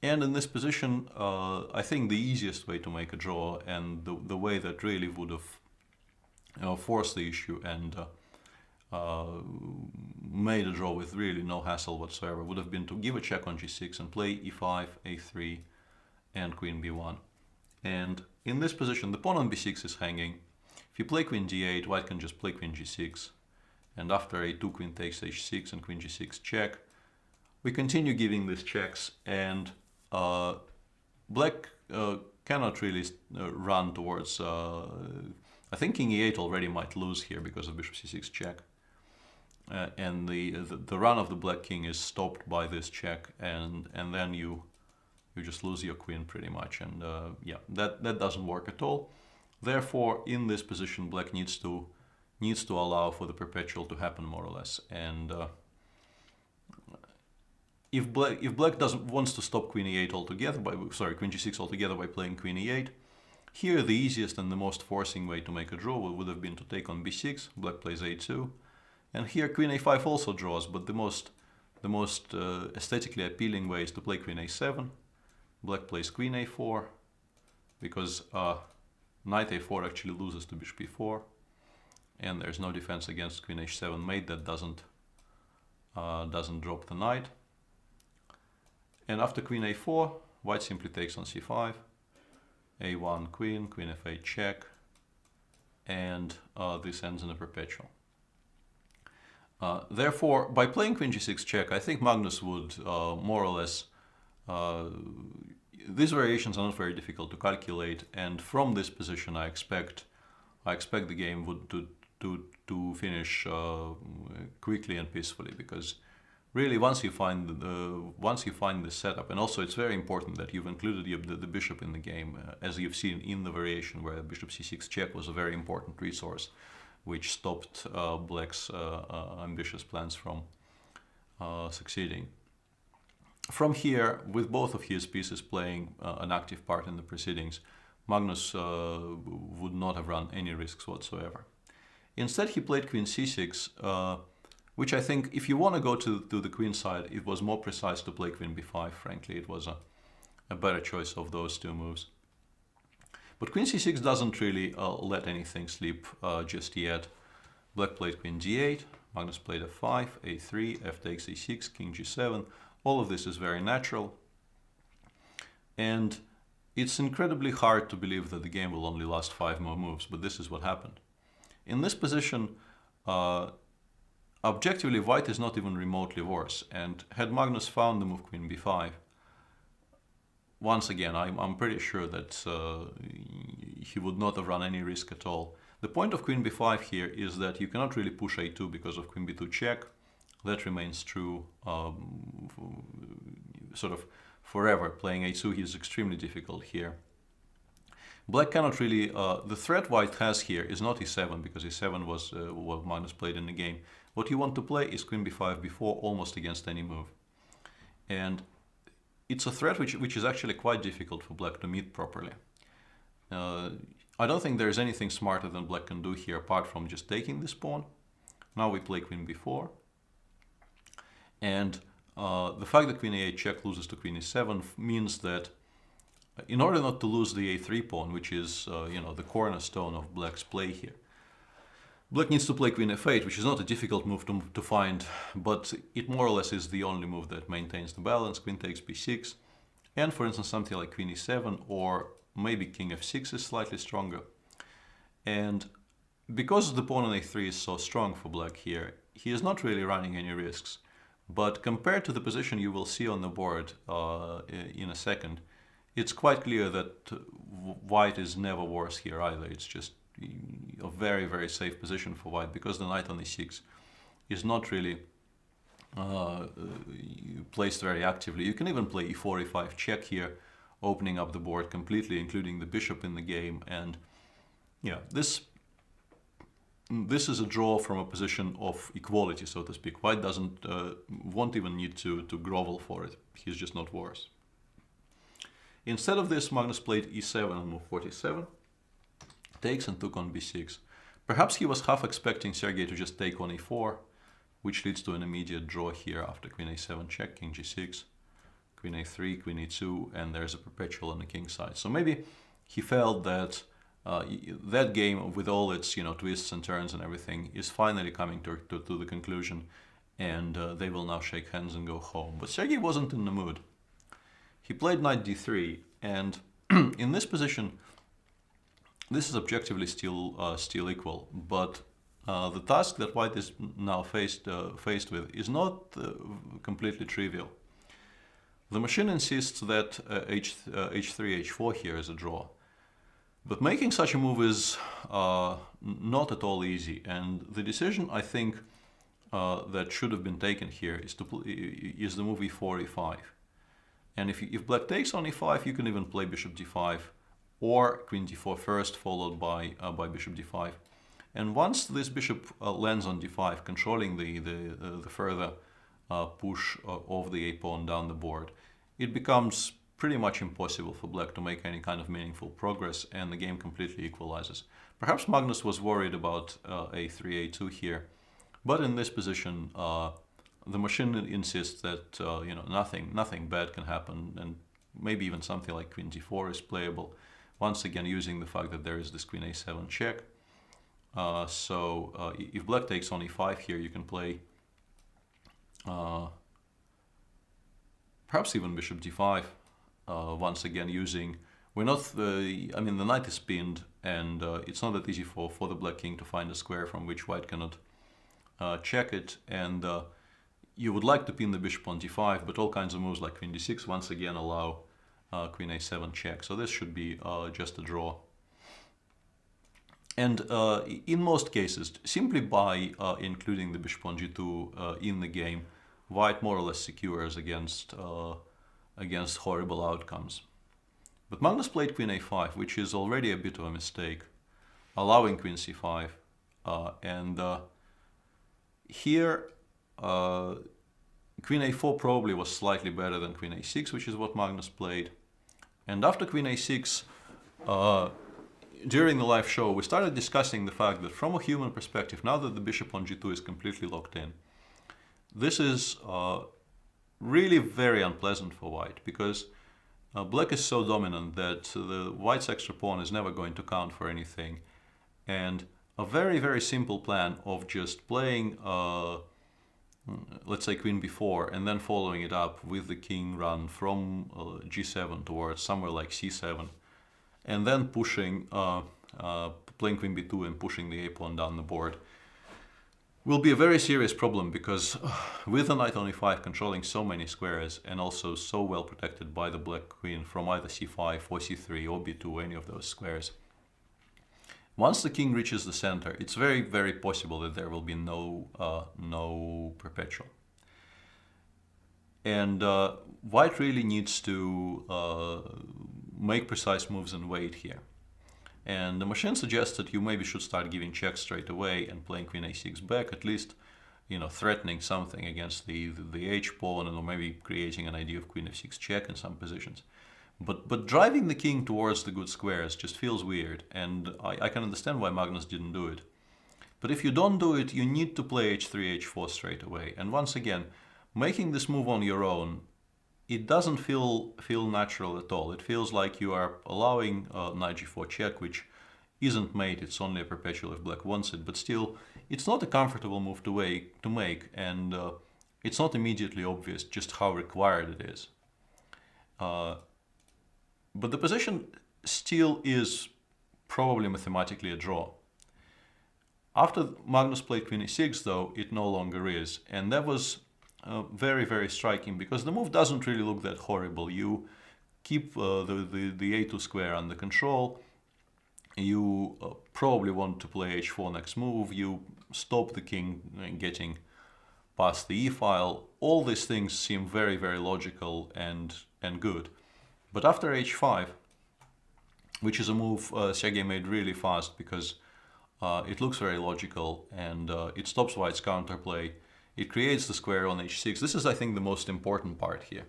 and in this position, I think the easiest way to make a draw and the way that really would have forced the issue and made a draw with really no hassle whatsoever would have been to give a check on g6 and play e5, a3, and queen b1. And in this position, the pawn on b6 is hanging. If you play queen d8, white can just play queen g6. And after a2, queen takes h6 and queen g6 check. We continue giving these checks, and Black cannot really run towards... I think king e8 already might lose here because of bishop c6 check. And the run of the black king is stopped by this check, and then you just lose your queen pretty much, and yeah, that doesn't work at all. Therefore, in this position, black needs to allow for the perpetual to happen more or less. And if black wants to stop queen e8 altogether queen g6 altogether by playing queen e8, here the easiest and the most forcing way to make a draw would have been to take on b6. Black plays a2. And here queen a5 also draws, but the most aesthetically appealing way is to play queen a7. Black plays queen a4, because knight a4 actually loses to bishop e4, and there's no defense against queen h7 mate that doesn't drop the knight. And after queen a4, white simply takes on c5, a1 queen, queen f8 check, and this ends in a perpetual. Therefore, by playing queen g6 check, I think Magnus would more or less... these variations are not very difficult to calculate, and from this position I expect the game would to finish quickly and peacefully, because really once you find the setup, and also it's very important that you've included the bishop in the game, as you've seen in the variation where bishop c6 check was a very important resource, which stopped Black's ambitious plans from succeeding. From here, with both of his pieces playing an active part in the proceedings, Magnus would not have run any risks whatsoever. Instead, he played queen c6, which I think, if you want to go to the queen side, it was more precise to play queen b5. Frankly, it was a better choice of those two moves. But queen c6 doesn't really let anything slip just yet. Black played queen d8, Magnus played f5, a3, f takes e6, king g7. All of this is very natural. And it's incredibly hard to believe that the game will only last 5 more moves, but this is what happened. In this position, objectively, white is not even remotely worse. And had Magnus found the move queen b5, once again, I'm pretty sure that he would not have run any risk at all. The point of queen b5 here is that you cannot really push a2 because of queen b2 check. That remains true sort of forever. Playing a2 is extremely difficult here. Black cannot really... the threat white has here is not e7, because e7 was what Magnus played in the game. What you want to play is queen b5 before almost against any move. And it's a threat which is actually quite difficult for black to meet properly. I don't think there's anything smarter than black can do here apart from just taking this pawn. Now we play queen b4. And the fact that queen a8 check loses to queen e7 means that in order not to lose the a3 pawn, which is the cornerstone of black's play here, black needs to play queen f8, which is not a difficult move to find, but it more or less is the only move that maintains the balance. Queen takes b6, and for instance something like queen e7 or maybe king f6 is slightly stronger. And because the pawn on a3 is so strong for black here, he is not really running any risks. But compared to the position you will see on the board in a second, it's quite clear that white is never worse here either. It's just a very, very safe position for white, because the knight on e6 is not really placed very actively. You can even play e4, e5 check here, opening up the board completely, including the bishop in the game. And yeah, this is a draw from a position of equality, so to speak. White won't even need to grovel for it. He's just not worse. Instead of this, Magnus played e7 on move 47, takes and took on b6. Perhaps he was half expecting Sergey to just take on e4, which leads to an immediate draw here after queen a7 check, king g6, queen a3, queen e2, and there's a perpetual on the king side. So maybe he felt that that game, with all its twists and turns and everything, is finally coming to the conclusion, and they will now shake hands and go home. But Sergey wasn't in the mood. He played knight d3, and in this position, this is objectively still equal. But the task that white is now faced with is not completely trivial. The machine insists that h3, h4 here is a draw. But making such a move is not at all easy, and the decision I think that should have been taken here is the move e4, e5. And if black takes on e5, you can even play bishop d5 or queen d4 first, followed by bishop d5. And once this bishop lands on d5, controlling the further push of the a pawn down the board, it becomes pretty much impossible for black to make any kind of meaningful progress, and the game completely equalizes. Perhaps Magnus was worried about a3, a2 here, but in this position, the machine insists that nothing bad can happen, and maybe even something like queen d4 is playable. Once again, using the fact that there is this queen a7 check. So if black takes on e5 here, you can play perhaps even bishop d5. Once again, the knight is pinned, and it's not that easy for the black king to find a square from which white cannot check it. And you would like to pin the bishop on d5, but all kinds of moves like queen d6 once again allow queen a7 check. So this should be just a draw. And in most cases, simply by including the bishop on g2 in the game, white more or less secures against horrible outcomes. But Magnus played queen a5, which is already a bit of a mistake, allowing queen c5. And here, Queen a4 probably was slightly better than queen a6, which is what Magnus played. And after queen a6, during the live show, we started discussing the fact that from a human perspective, now that the bishop on g2 is completely locked in, this is really very unpleasant for white, because black is so dominant that the white's extra pawn is never going to count for anything. And a very, very simple plan of just playing, let's say, queen b4, and then following it up with the king run from g7 towards somewhere like c7, and then pushing, playing queen b2 and pushing the a-pawn down the board, will be a very serious problem, because with the knight on e5 controlling so many squares and also so well protected by the black queen from either c5 or c3 or b2 or any of those squares, once the king reaches the center, it's very, very possible that there will be no perpetual. And white really needs to make precise moves and wait here. And the machine suggests that you maybe should start giving checks straight away and playing queen a6 back, at least, you know, threatening something against the h-pawn, and or maybe creating an idea of queen f6 check in some positions. But driving the king towards the good squares just feels weird, and I can understand why Magnus didn't do it. But if you don't do it, you need to play h3, h4 straight away. And once again, making this move on your own, it doesn't feel natural at all. It feels like you are allowing knight g4 check, which isn't mate, it's only a perpetual if black wants it, but still, it's not a comfortable move to make, and it's not immediately obvious just how required it is. But the position still is probably mathematically a draw. After Magnus played queen e6, though, it no longer is, and that was very, very striking, because the move doesn't really look that horrible. You keep the a2 square under control. You probably want to play h4 next move. You stop the king getting past the e-file. All these things seem very, very logical and good. But after h5, which is a move Sergey made really fast, because it looks very logical, and it stops white's counterplay. It creates the square on h6. This is, I think, the most important part here.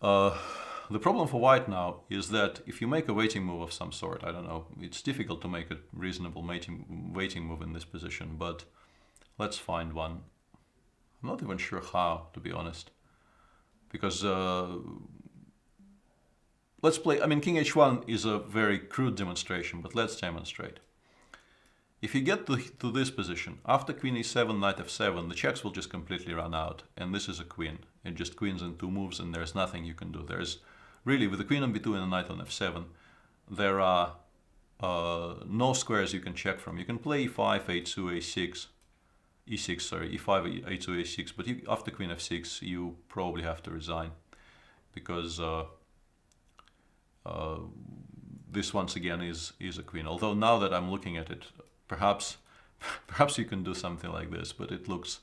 The problem for white now is that if you make a waiting move of some sort, I don't know, it's difficult to make a reasonable waiting move in this position, but let's find one. I'm not even sure how, to be honest, because let's play, I mean, king h1 is a very crude demonstration, but let's demonstrate. If you get to this position, after queen e7, knight f7, the checks will just completely run out, and this is a queen. It just queens in two moves, and there's nothing you can do. There's really, with the queen on b2 and a knight on f7, there are no squares you can check from. You can play e5, a2, a6, e6, sorry, e5, a2, a6, but after queen f6, you probably have to resign, because this once again is a queen. Although now that I'm looking at it, perhaps you can do something like this, but it looks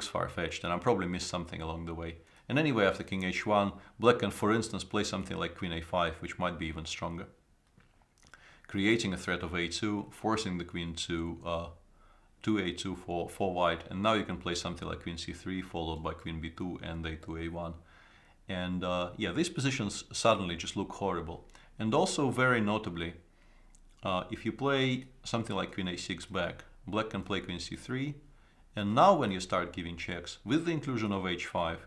far-fetched, and I probably missed something along the way. And anyway, after king h1, black can, for instance, play something like queen a5, which might be even stronger, creating a threat of a2, forcing the queen to a2 for white. And now you can play something like queen c3, followed by queen b2 and a2, a1. And yeah, these positions suddenly just look horrible. And also, very notably, if you play something like queen a6 back, black can play queen c3, and now when you start giving checks, with the inclusion of h5,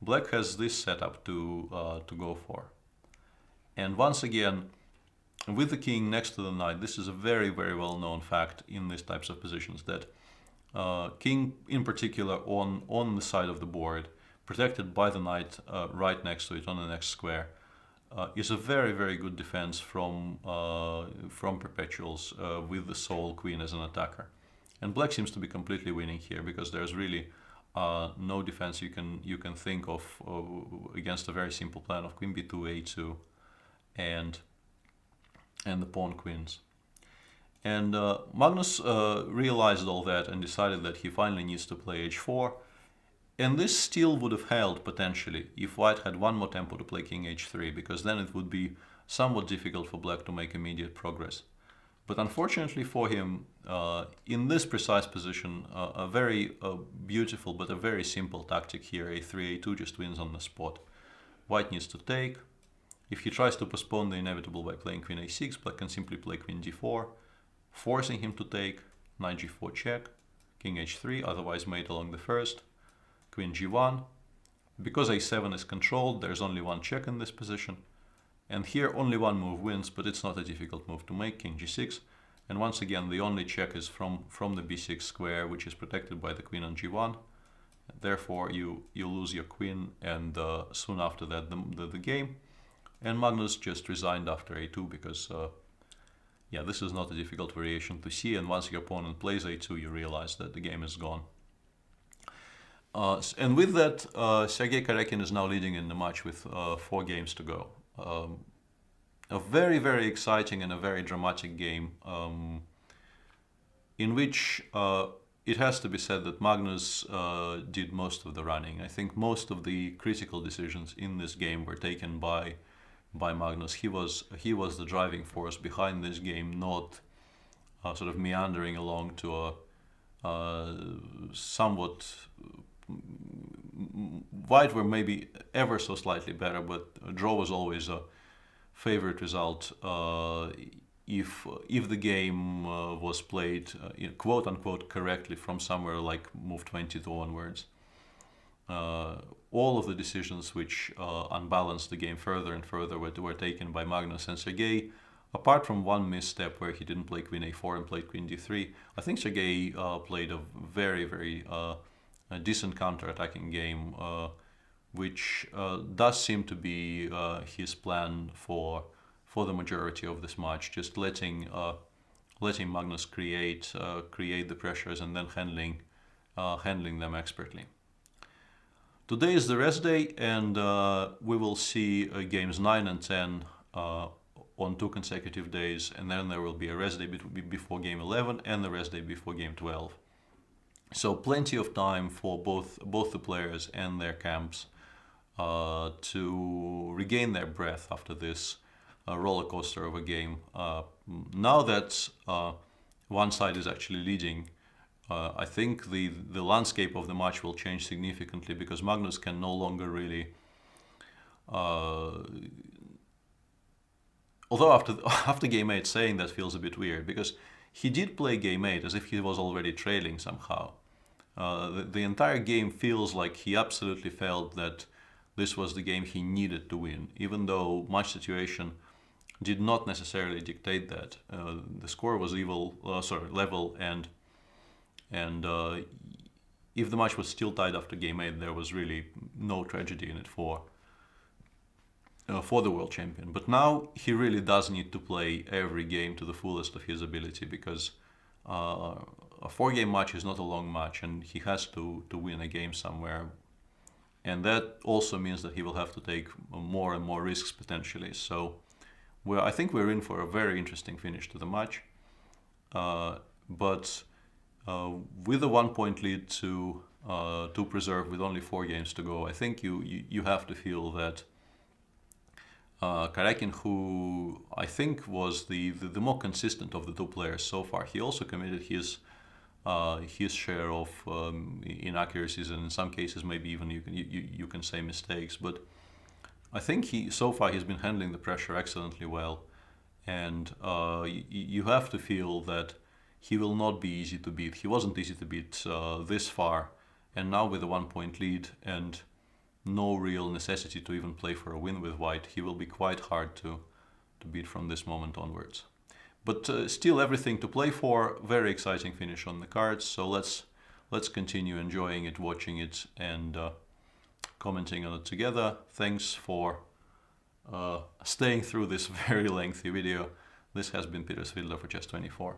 black has this setup to go for. And once again, with the king next to the knight, this is a very, very well-known fact in these types of positions, that king in particular on the side of the board, protected by the knight right next to it on the next square, is a very, very good defense from perpetuals with the sole queen as an attacker. And black seems to be completely winning here, because there's really no defense you can think of against a very simple plan of queen b2, a2, and the pawn queens. And Magnus realized all that and decided that he finally needs to play h4. And this still would have held potentially if white had one more tempo to play king h3, because then it would be somewhat difficult for black to make immediate progress. But unfortunately for him, in this precise position, a very beautiful but a very simple tactic here, a3, a2 just wins on the spot. White needs to take. If he tries to postpone the inevitable by playing queen a6, black can simply play queen d4, forcing him to take. Knight g4 check, king h3, otherwise mate along the first, queen g1. Because a7 is controlled, there's only one check in this position. And here only one move wins, but it's not a difficult move to make, king g6. And once again, the only check is from the b6 square, which is protected by the queen on g1. Therefore, you lose your queen, and soon after that, the game. And Magnus just resigned after a2 because, yeah, this is not a difficult variation to see. And once your opponent plays a2, you realize that the game is gone. And with that, Sergey Karjakin is now leading in the match with 4 games to go. A very, very exciting and a very dramatic game in which it has to be said that Magnus did most of the running. I think most of the critical decisions in this game were taken by Magnus. He was the driving force behind this game, not sort of meandering along to a somewhat... White were maybe ever so slightly better, but a draw was always a favorite result if the game was played quote unquote correctly from somewhere like move 22 onwards. All of the decisions which unbalanced the game further and further were taken by Magnus, and Sergey, apart from one misstep where he didn't play queen a4 and played queen d3, I think Sergey played a very, very a decent counter-attacking game, which does seem to be his plan for the majority of this match, just letting Magnus create the pressures and then handling them expertly. Today is the rest day, and we will see games 9 and 10 on 2 consecutive days, and then there will be a rest day before game 11 and the rest day before game 12. So plenty of time for both the players and their camps to regain their breath after this roller coaster of a game. Now that one side is actually leading, I think the landscape of the match will change significantly, because Magnus can no longer really... although after game 8 saying that feels a bit weird, because he did play game 8 as if he was already trailing somehow. The entire game feels like he absolutely felt that this was the game he needed to win, even though match situation did not necessarily dictate that. The score was level, and if the match was still tied after game 8, there was really no tragedy in it for the world champion. But now he really does need to play every game to the fullest of his ability, because a 4-game match is not a long match, and he has to win a game somewhere. And that also means that he will have to take more and more risks potentially. So I think we're in for a very interesting finish to the match. But with a 1-point lead to preserve with only 4 games to go, I think you have to feel that Karjakin, who I think was the more consistent of the 2 players so far, he also committed his share of inaccuracies, and in some cases maybe even you can say mistakes. But I think so far he's been handling the pressure excellently well, and you have to feel that he will not be easy to beat. He wasn't easy to beat this far, and now with a 1-point lead and no real necessity to even play for a win with White, he will be quite hard to beat from this moment onwards. But still everything to play for. Very exciting finish on the cards. So let's continue enjoying it, watching it, and commenting on it together. Thanks for staying through this very lengthy video. This has been Peter Svidler for Chess24.